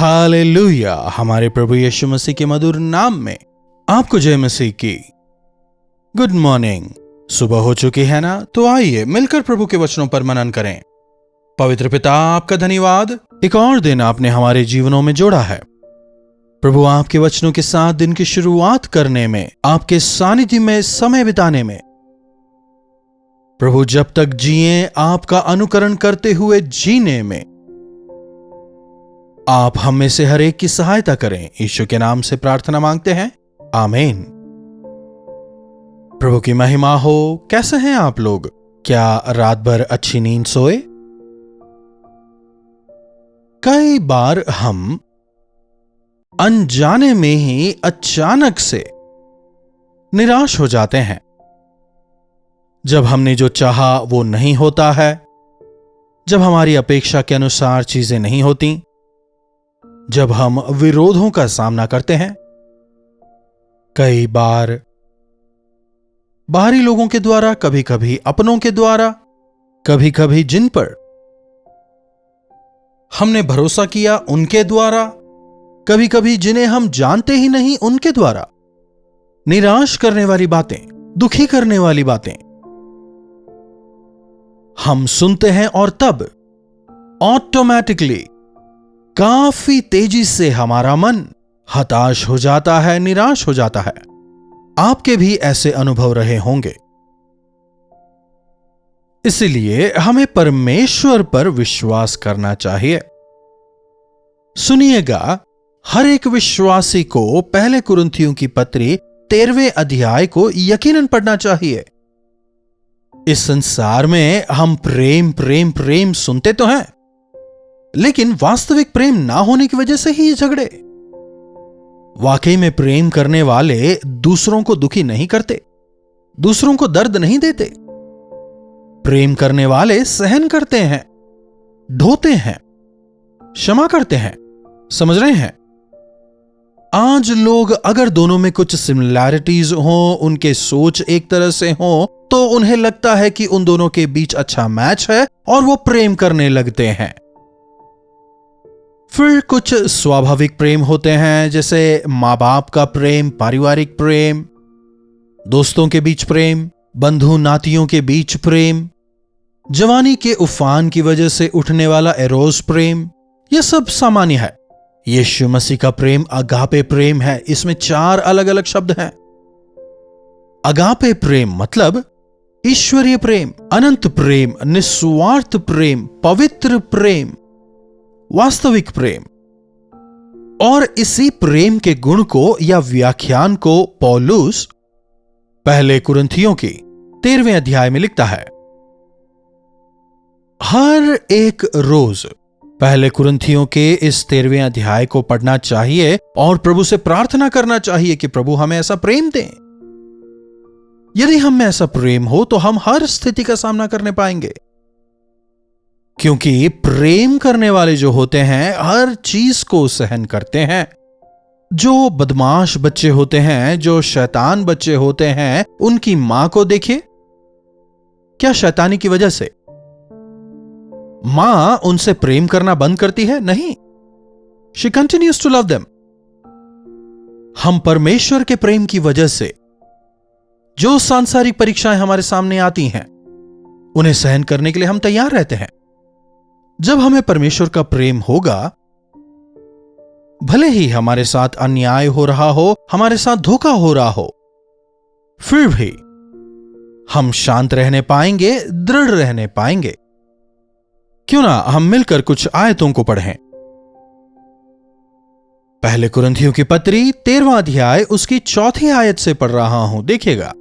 Hallelujah. हमारे प्रभु यीशु मसीह के मधुर नाम में आपको जय मसीह की। Good morning. सुबह हो चुकी है ना, तो आइए मिलकर प्रभु के वचनों पर मनन करें। पवित्र पिता, आपका धन्यवाद, एक और दिन आपने हमारे जीवनों में जोड़ा है। प्रभु, आपके वचनों के साथ दिन की शुरुआत करने में, आपके सानिध्य में समय बिताने में, प्रभु जब तक जिए आपका अनुकरण करते हुए जीने में आप हम में से हर एक की सहायता करें। यीशु के नाम से प्रार्थना मांगते हैं, आमीन। प्रभु की महिमा हो। कैसे हैं आप लोग? क्या रात भर अच्छी नींद सोए? कई बार हम अनजाने में ही अचानक से निराश हो जाते हैं। जब हमने जो चाहा वो नहीं होता है, जब हमारी अपेक्षा के अनुसार चीजें नहीं होती, जब हम विरोधों का सामना करते हैं, कई बार बाहरी लोगों के द्वारा, कभी कभी अपनों के द्वारा, कभी कभी जिन पर हमने भरोसा किया उनके द्वारा, कभी कभी जिन्हें हम जानते ही नहीं उनके द्वारा, निराश करने वाली बातें, दुखी करने वाली बातें हम सुनते हैं और तब ऑटोमेटिकली काफी तेजी से हमारा मन हताश हो जाता है, निराश हो जाता है। आपके भी ऐसे अनुभव रहे होंगे। इसलिए हमें परमेश्वर पर विश्वास करना चाहिए। सुनिएगा, हर एक विश्वासी को पहले कुरिन्थियों की पत्री 13वें अध्याय को यकीनन पढ़ना चाहिए। इस संसार में हम प्रेम प्रेम प्रेम सुनते तो हैं, लेकिन वास्तविक प्रेम ना होने की वजह से ही ये झगड़े। वाकई में प्रेम करने वाले दूसरों को दुखी नहीं करते, दूसरों को दर्द नहीं देते। प्रेम करने वाले सहन करते हैं, ढोते हैं, क्षमा करते हैं। समझ रहे हैं? आज लोग अगर दोनों में कुछ सिमिलैरिटीज हो, उनके सोच एक तरह से हो, तो उन्हें लगता है कि उन दोनों के बीच अच्छा मैच है और वो प्रेम करने लगते हैं। फिर कुछ स्वाभाविक प्रेम होते हैं, जैसे मां बाप का प्रेम, पारिवारिक प्रेम, दोस्तों के बीच प्रेम, बंधु नातियों के बीच प्रेम, जवानी के उफान की वजह से उठने वाला एरोस प्रेम। यह सब सामान्य है। यीशु मसीह का प्रेम अगापे प्रेम है। इसमें 4 अलग अलग शब्द हैं। अगापे प्रेम मतलब ईश्वरीय प्रेम, अनंत प्रेम, निस्वार्थ प्रेम, पवित्र प्रेम, वास्तविक प्रेम। और इसी प्रेम के गुण को या व्याख्यान को पौलुस पहले कुरिन्थियों की 13वें अध्याय में लिखता है। हर एक रोज पहले कुरिन्थियों के इस 13वें अध्याय को पढ़ना चाहिए और प्रभु से प्रार्थना करना चाहिए कि प्रभु हमें ऐसा प्रेम दें। यदि हम में ऐसा प्रेम हो तो हम हर स्थिति का सामना करने पाएंगे, क्योंकि प्रेम करने वाले जो होते हैं हर चीज को सहन करते हैं। जो बदमाश बच्चे होते हैं, जो शैतान बच्चे होते हैं, उनकी मां को देखिए। क्या शैतानी की वजह से मां उनसे प्रेम करना बंद करती है? नहीं, she continues to love them. हम परमेश्वर के प्रेम की वजह से जो सांसारिक परीक्षाएं हमारे सामने आती हैं, उन्हें सहन करने के लिए हम तैयार रहते हैं। जब हमें परमेश्वर का प्रेम होगा, भले ही हमारे साथ अन्याय हो रहा हो, हमारे साथ धोखा हो रहा हो, फिर भी हम शांत रहने पाएंगे, दृढ़ रहने पाएंगे। क्यों ना हम मिलकर कुछ आयतों को पढ़ें। पहले कुरिन्थियों की पत्री 13वां अध्याय उसकी 4थी आयत से पढ़ रहा हूं। देखिएगा,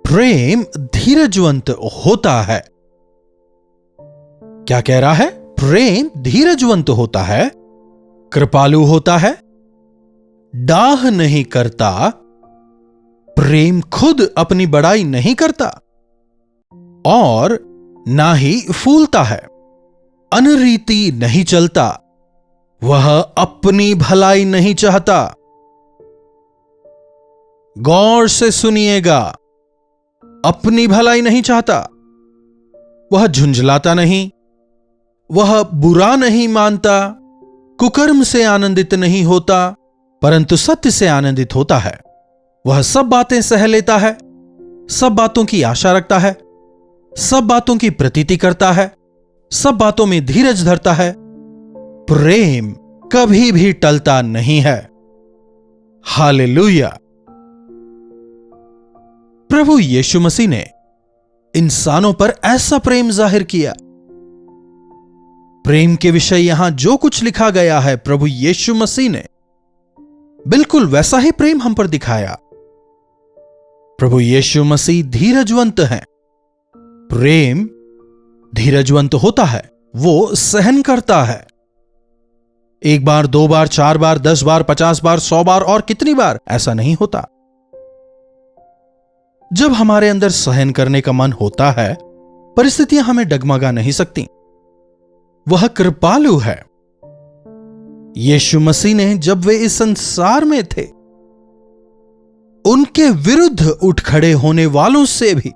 प्रेम धीरजवंत होता है। क्या कह रहा है? प्रेम धीरजवंत होता है, कृपालु होता है, डाह नहीं करता, प्रेम खुद अपनी बड़ाई नहीं करता और ना ही फूलता है, अनरीति नहीं चलता, वह अपनी भलाई नहीं चाहता। गौर से सुनिएगा, अपनी भलाई नहीं चाहता, वह झुंझलाता नहीं, वह बुरा नहीं मानता, कुकर्म से आनंदित नहीं होता, परंतु सत्य से आनंदित होता है। वह सब बातें सह लेता है, सब बातों की आशा रखता है, सब बातों की प्रतीति करता है, सब बातों में धीरज धरता है। प्रेम कभी भी टलता नहीं है। हालेलुया। प्रभु यीशु मसीह ने इंसानों पर ऐसा प्रेम जाहिर किया। प्रेम के विषय यहां जो कुछ लिखा गया है, प्रभु यीशु मसीह ने बिल्कुल वैसा ही प्रेम हम पर दिखाया। प्रभु यीशु मसीह धीरजवंत हैं। प्रेम धीरजवंत होता है, वो सहन करता है। 1 बार, 2 बार, 4 बार, 10 बार, 50 बार, 100 बार और कितनी बार, ऐसा नहीं होता। जब हमारे अंदर सहन करने का मन होता है, परिस्थितियां हमें डगमगा नहीं सकती। वह कृपालु है। यीशु मसीह ने जब वे इस संसार में थे, उनके विरुद्ध उठ खड़े होने वालों से भी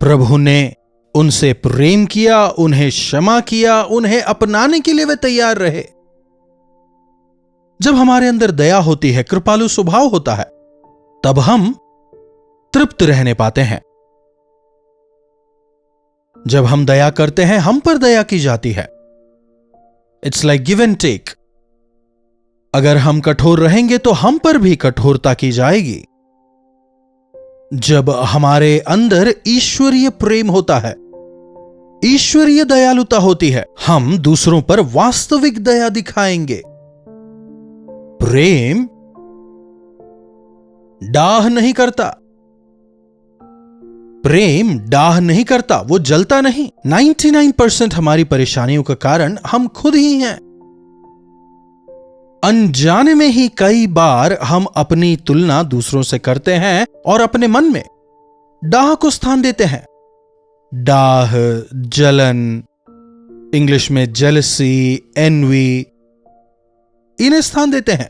प्रभु ने उनसे प्रेम किया, उन्हें क्षमा किया, उन्हें अपनाने के लिए वे तैयार रहे। जब हमारे अंदर दया होती है, कृपालु स्वभाव होता है, तब हम तृप्त रहने पाते हैं। जब हम दया करते हैं, हम पर दया की जाती है। It's like give and take. अगर हम कठोर रहेंगे तो हम पर भी कठोरता की जाएगी। जब हमारे अंदर ईश्वरीय प्रेम होता है, ईश्वरीय दयालुता होती है, हम दूसरों पर वास्तविक दया दिखाएंगे। प्रेम डाह नहीं करता। प्रेम डाह नहीं करता, वो जलता नहीं। 99% हमारी परेशानियों का कारण हम खुद ही हैं। अनजाने में ही कई बार हम अपनी तुलना दूसरों से करते हैं और अपने मन में डाह को स्थान देते हैं। डाह, जलन, इंग्लिश में जेलसी, एनवी, इन्हें स्थान देते हैं।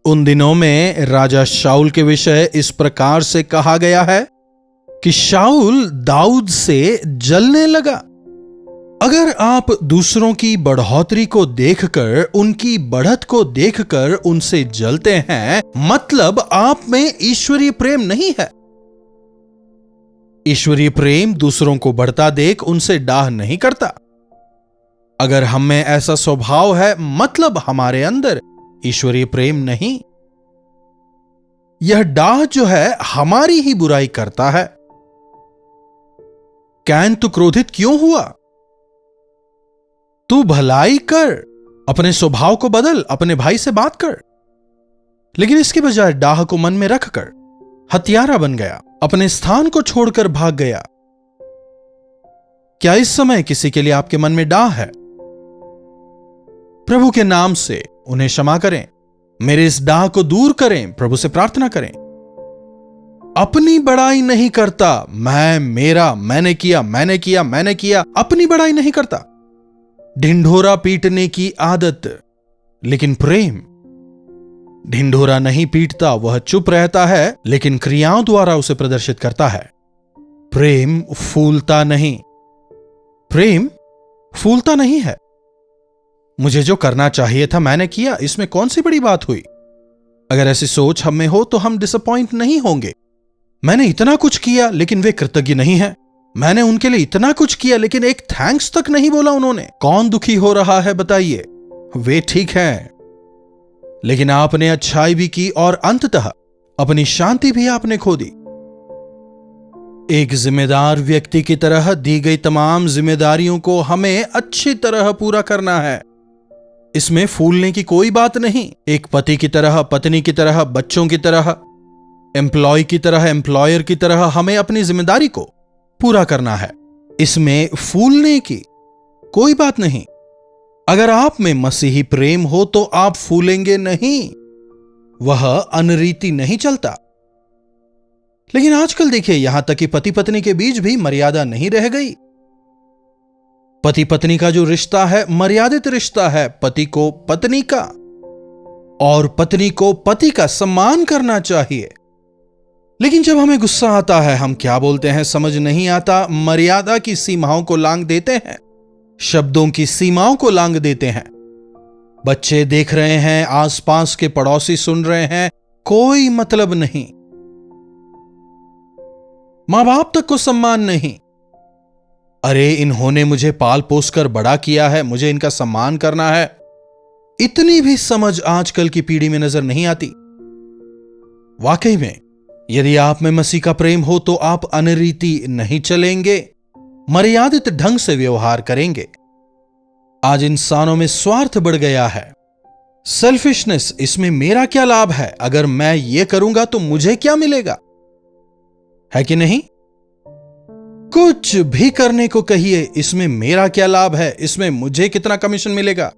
उन दिनों में राजा शाऊल के विषय इस प्रकार से कहा गया है कि शाऊल दाऊद से जलने लगा। अगर आप दूसरों की बढ़ोतरी को देखकर, उनकी बढ़त को देखकर उनसे जलते हैं, मतलब आप में ईश्वरीय प्रेम नहीं है। ईश्वरीय प्रेम दूसरों को बढ़ता देख उनसे डाह नहीं करता। अगर हम में ऐसा स्वभाव है, मतलब हमारे अंदर ईश्वरीय प्रेम नहीं। यह डाह जो है, हमारी ही बुराई करता है। कैन, तू क्रोधित क्यों हुआ? तू भलाई कर, अपने स्वभाव को बदल, अपने भाई से बात कर। लेकिन इसके बजाय डाह को मन में रखकर हत्यारा बन गया, अपने स्थान को छोड़कर भाग गया। क्या इस समय किसी के लिए आपके मन में डाह है? प्रभु के नाम से उन्हें क्षमा करें, मेरे इस डाह को दूर करें, प्रभु से प्रार्थना करें। अपनी बड़ाई नहीं करता, मैं, मेरा, मैंने किया, अपनी बड़ाई नहीं करता। ढिंढोरा पीटने की आदत, लेकिन प्रेम ढिंढोरा नहीं पीटता, वह चुप रहता है, लेकिन क्रियाओं द्वारा उसे प्रदर्शित करता है। प्रेम फूलता नहीं। प्रेम फूलता नहीं है। मुझे जो करना चाहिए था मैंने किया, इसमें कौन सी बड़ी बात हुई? अगर ऐसी सोच हम में हो तो हम डिसअपॉइंट नहीं होंगे। मैंने इतना कुछ किया लेकिन वे कृतज्ञ नहीं हैं। मैंने उनके लिए इतना कुछ किया लेकिन एक थैंक्स तक नहीं बोला उन्होंने। कौन दुखी हो रहा है बताइए? वे ठीक हैं, लेकिन आपने अच्छाई भी की और अंततः अपनी शांति भी आपने खो दी। एक जिम्मेदार व्यक्ति की तरह दी गई तमाम जिम्मेदारियों को हमें अच्छी तरह पूरा करना है। इसमें फूलने की कोई बात नहीं। एक पति की तरह, पत्नी की तरह, बच्चों की तरह, एम्प्लॉय की तरह, एम्प्लॉयर की तरह हमें अपनी जिम्मेदारी को पूरा करना है। इसमें फूलने की कोई बात नहीं। अगर आप में मसीही प्रेम हो तो आप फूलेंगे नहीं, वह अनरीति नहीं चलता। लेकिन आजकल देखिए, यहां तक कि पति पत्नी के बीच भी मर्यादा नहीं रह गई। पति पत्नी का जो रिश्ता है मर्यादित रिश्ता है। पति को पत्नी का और पत्नी को पति का सम्मान करना चाहिए। लेकिन जब हमें गुस्सा आता है, हम क्या बोलते हैं समझ नहीं आता। मर्यादा की सीमाओं को लांघ देते हैं, शब्दों की सीमाओं को लांघ देते हैं। बच्चे देख रहे हैं, आसपास के पड़ोसी सुन रहे हैं, कोई मतलब नहीं। मां बाप तक को सम्मान नहीं। अरे इन्होंने मुझे पाल पोस कर बड़ा किया है, मुझे इनका सम्मान करना है। इतनी भी समझ आजकल की पीढ़ी में नजर नहीं आती। वाकई में यदि आप में मसीह का प्रेम हो तो आप अनरीति नहीं चलेंगे, मर्यादित ढंग से व्यवहार करेंगे। आज इंसानों में स्वार्थ बढ़ गया है, सेल्फिशनेस। इसमें मेरा क्या लाभ है? अगर मैं ये करूंगा तो मुझे क्या मिलेगा? है कि नहीं? कुछ भी करने को कहिए, इसमें मेरा क्या लाभ है, इसमें मुझे कितना कमीशन मिलेगा।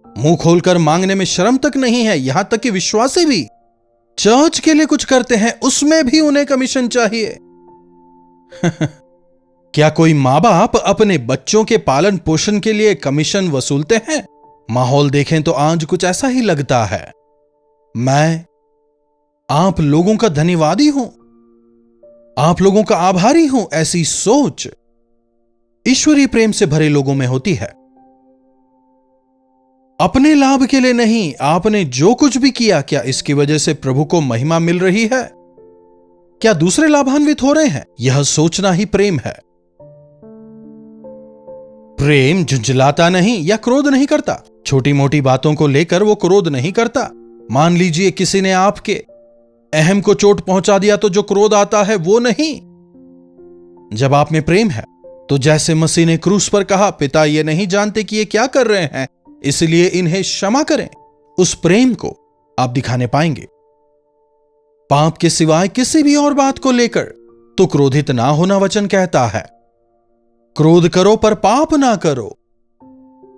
मुंह खोलकर मांगने में शर्म तक नहीं है। यहां तक कि विश्वासी भी चर्च के लिए कुछ करते हैं, उसमें भी उन्हें कमीशन चाहिए। क्या कोई मां बाप अपने बच्चों के पालन पोषण के लिए कमीशन वसूलते हैं? माहौल देखें तो आज कुछ ऐसा ही लगता है। मैं आप लोगों का धन्यवादी हूं, आप लोगों का आभारी हूं। ऐसी सोच ईश्वरीय प्रेम से भरे लोगों में होती है। अपने लाभ के लिए नहीं, आपने जो कुछ भी किया, क्या इसकी वजह से प्रभु को महिमा मिल रही है? क्या दूसरे लाभान्वित हो रहे हैं? यह सोचना ही प्रेम है। प्रेम झुंझलाता नहीं या क्रोध नहीं करता। छोटी मोटी बातों को लेकर वो क्रोध नहीं करता। मान लीजिए किसी ने आपके अहम को चोट पहुंचा दिया तो जो क्रोध आता है वो नहीं। जब आप में प्रेम है तो जैसे मसीह ने क्रूस पर कहा, पिता ये नहीं जानते कि ये क्या कर रहे हैं, इसलिए इन्हें क्षमा करें, उस प्रेम को आप दिखाने पाएंगे। पाप के सिवाय किसी भी और बात को लेकर तो क्रोधित ना होना वचन कहता है। क्रोध करो पर पाप ना करो।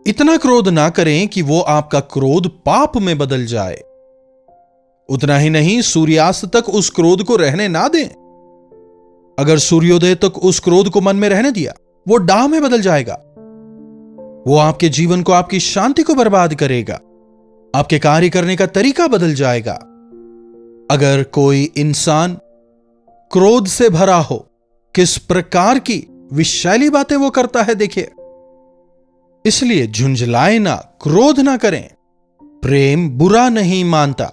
इतना क्रोध ना करें कि वो आपका क्रोध पाप में बदल जाए। उतना ही नहीं, सूर्यास्त तक उस क्रोध को रहने ना दें। अगर सूर्योदय तक उस क्रोध को मन में रहने दिया, वो डाह में बदल जाएगा। वो आपके जीवन को, आपकी शांति को बर्बाद करेगा। आपके कार्य करने का तरीका बदल जाएगा। अगर कोई इंसान क्रोध से भरा हो, किस प्रकार की विषैली बातें वो करता है देखिए। इसलिए झुंझलाए ना, क्रोध ना करें। प्रेम बुरा नहीं मानता।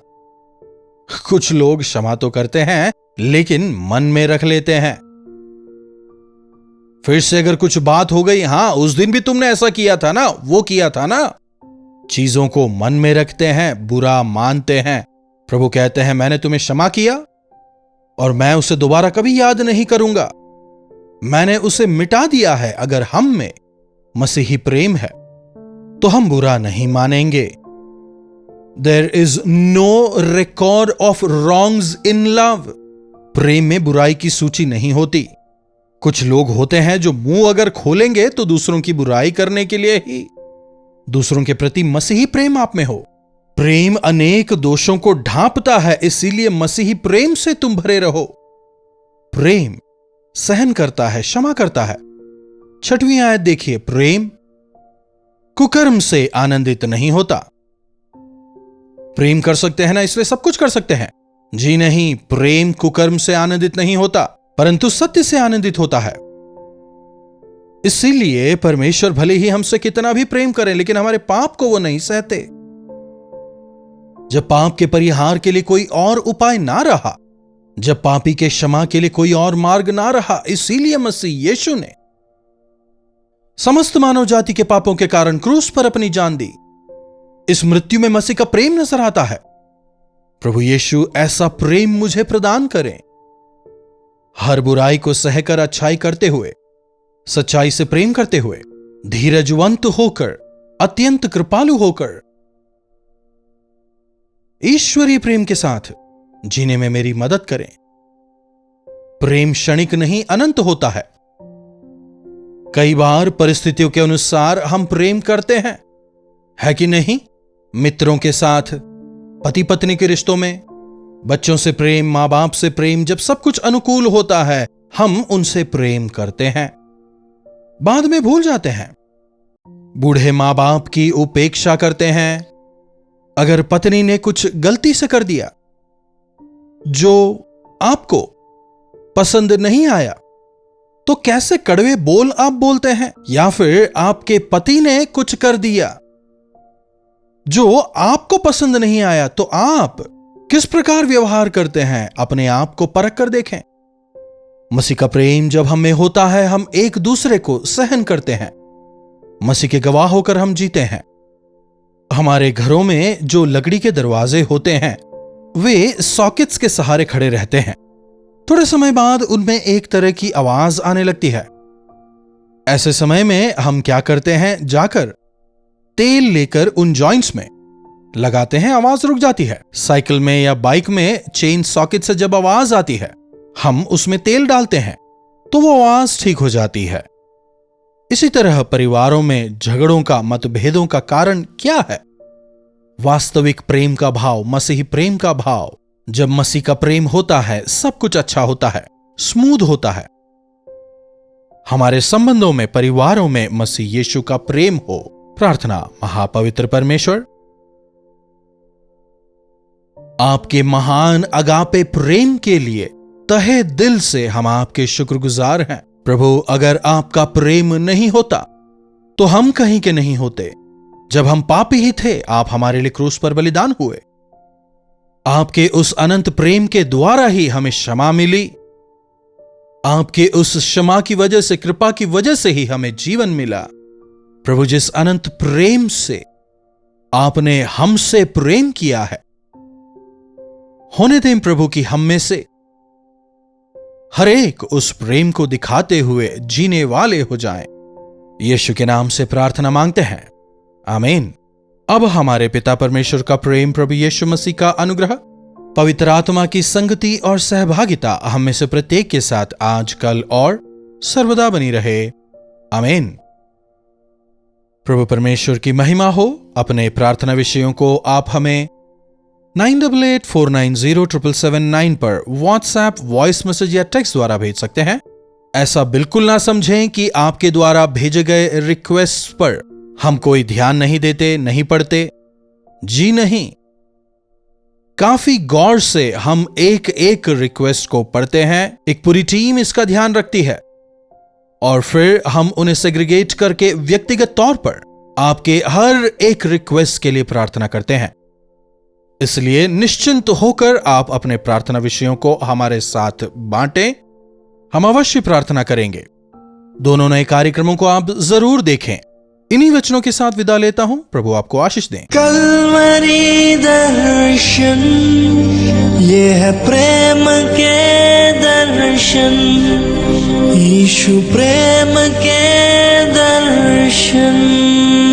कुछ लोग क्षमा तो करते हैं लेकिन मन में रख लेते हैं। फिर से अगर कुछ बात हो गई, हां उस दिन भी तुमने ऐसा किया था ना, वो किया था ना, चीजों को मन में रखते हैं, बुरा मानते हैं। प्रभु कहते हैं मैंने तुम्हें क्षमा किया और मैं उसे दोबारा कभी याद नहीं करूंगा, मैंने उसे मिटा दिया है। अगर हम में मसीही प्रेम है तो हम बुरा नहीं मानेंगे। There is no record of wrongs in love. प्रेम में बुराई की सूची नहीं होती। कुछ लोग होते हैं जो मुंह अगर खोलेंगे तो दूसरों की बुराई करने के लिए ही। दूसरों के प्रति मसीही प्रेम आप में हो। प्रेम अनेक दोषों को ढांपता है, इसीलिए मसीही प्रेम से तुम भरे रहो। प्रेम सहन करता है, क्षमा करता है। 6वीं आयत देखिए, प्रेम कुकर्म से आनंदित नहीं होता। प्रेम कर सकते हैं ना, इसलिए सब कुछ कर सकते हैं? जी नहीं, प्रेम कुकर्म से आनंदित नहीं होता परंतु सत्य से आनंदित होता है। इसीलिए परमेश्वर भले ही हमसे कितना भी प्रेम करें लेकिन हमारे पाप को वो नहीं सहते। जब पाप के परिहार के लिए कोई और उपाय ना रहा, जब पापी के क्षमा के लिए कोई और मार्ग ना रहा, इसीलिए मसीह यीशु ने समस्त मानव जाति के पापों के कारण क्रूस पर अपनी जान दी। इस मृत्यु में मसीह का प्रेम नजर आता है। प्रभु यीशु ऐसा प्रेम मुझे प्रदान करें। हर बुराई को सहकर अच्छाई करते हुए, सच्चाई से प्रेम करते हुए, धीरजवंत होकर, अत्यंत कृपालु होकर, ईश्वरीय प्रेम के साथ जीने में मेरी मदद करें। प्रेम क्षणिक नहीं, अनंत होता है। कई बार परिस्थितियों के अनुसार हम प्रेम करते हैं, है कि नहीं? मित्रों के साथ, पति पत्नी के रिश्तों में, बच्चों से प्रेम, मां बाप से प्रेम, जब सब कुछ अनुकूल होता है हम उनसे प्रेम करते हैं, बाद में भूल जाते हैं। बूढ़े मां बाप की उपेक्षा करते हैं। अगर पत्नी ने कुछ गलती से कर दिया जो आपको पसंद नहीं आया तो कैसे कड़वे बोल आप बोलते हैं। या फिर आपके पति ने कुछ कर दिया जो आपको पसंद नहीं आया तो आप किस प्रकार व्यवहार करते हैं, अपने आप को परख कर देखें। मसीह का प्रेम जब हम में होता है, हम एक दूसरे को सहन करते हैं, मसीह के गवाह होकर हम जीते हैं। हमारे घरों में जो लकड़ी के दरवाजे होते हैं वे सॉकेट्स के सहारे खड़े रहते हैं। थोड़े समय बाद उनमें एक तरह की आवाज आने लगती है। ऐसे समय में हम क्या करते हैं, जाकर तेल लेकर उन जॉइंट्स में लगाते हैं, आवाज रुक जाती है। साइकिल में या बाइक में चेन सॉकेट से जब आवाज आती है, हम उसमें तेल डालते हैं तो वो आवाज ठीक हो जाती है। इसी तरह परिवारों में झगड़ों का, मतभेदों का कारण क्या है? वास्तविक प्रेम का भाव, मसीही प्रेम का भाव। जब मसीह का प्रेम होता है, सब कुछ अच्छा होता है, स्मूथ होता है। हमारे संबंधों में, परिवारों में मसीह यीशु का प्रेम हो। प्रार्थना। महापवित्र परमेश्वर, आपके महान अगापे प्रेम के लिए तहे दिल से हम आपके शुक्रगुजार हैं। प्रभु, अगर आपका प्रेम नहीं होता तो हम कहीं के नहीं होते। जब हम पापी ही थे, आप हमारे लिए क्रूस पर बलिदान हुए। आपके उस अनंत प्रेम के द्वारा ही हमें क्षमा मिली। आपके उस क्षमा की वजह से, कृपा की वजह से ही हमें जीवन मिला। प्रभु, जिस अनंत प्रेम से आपने हमसे प्रेम किया है, होने दें प्रभु कि हम में से हर एक उस प्रेम को दिखाते हुए जीने वाले हो जाएं। यीशु के नाम से प्रार्थना मांगते हैं, आमीन। अब हमारे पिता परमेश्वर का प्रेम, प्रभु यीशु मसीह का अनुग्रह, पवित्र आत्मा की संगति और सहभागिता हम में से प्रत्येक के साथ आज, कल और सर्वदा बनी रहे, आमीन। प्रभु परमेश्वर की महिमा हो। अपने प्रार्थना विषयों को आप हमें 9884907779 पर व्हाट्सएप, वॉइस मैसेज या टेक्स्ट द्वारा भेज सकते हैं। ऐसा बिल्कुल ना समझें कि आपके द्वारा भेजे गए रिक्वेस्ट पर हम कोई ध्यान नहीं देते, नहीं पढ़ते। जी नहीं, काफी गौर से हम एक एक रिक्वेस्ट को पढ़ते हैं। एक पूरी टीम इसका ध्यान रखती है और फिर हम उन्हें सेग्रीगेट करके व्यक्तिगत तौर पर आपके हर एक रिक्वेस्ट के लिए प्रार्थना करते हैं। इसलिए निश्चिंत होकर आप अपने प्रार्थना विषयों को हमारे साथ बांटें। हम अवश्य प्रार्थना करेंगे। दोनों नए कार्यक्रमों को आप जरूर देखें। इन्हीं वचनों के साथ विदा लेता हूं। प्रभु आपको आशीष दें। कल्वरी दर्शन, ये है प्रेम के दर्शन, यीशु प्रेम के दर्शन।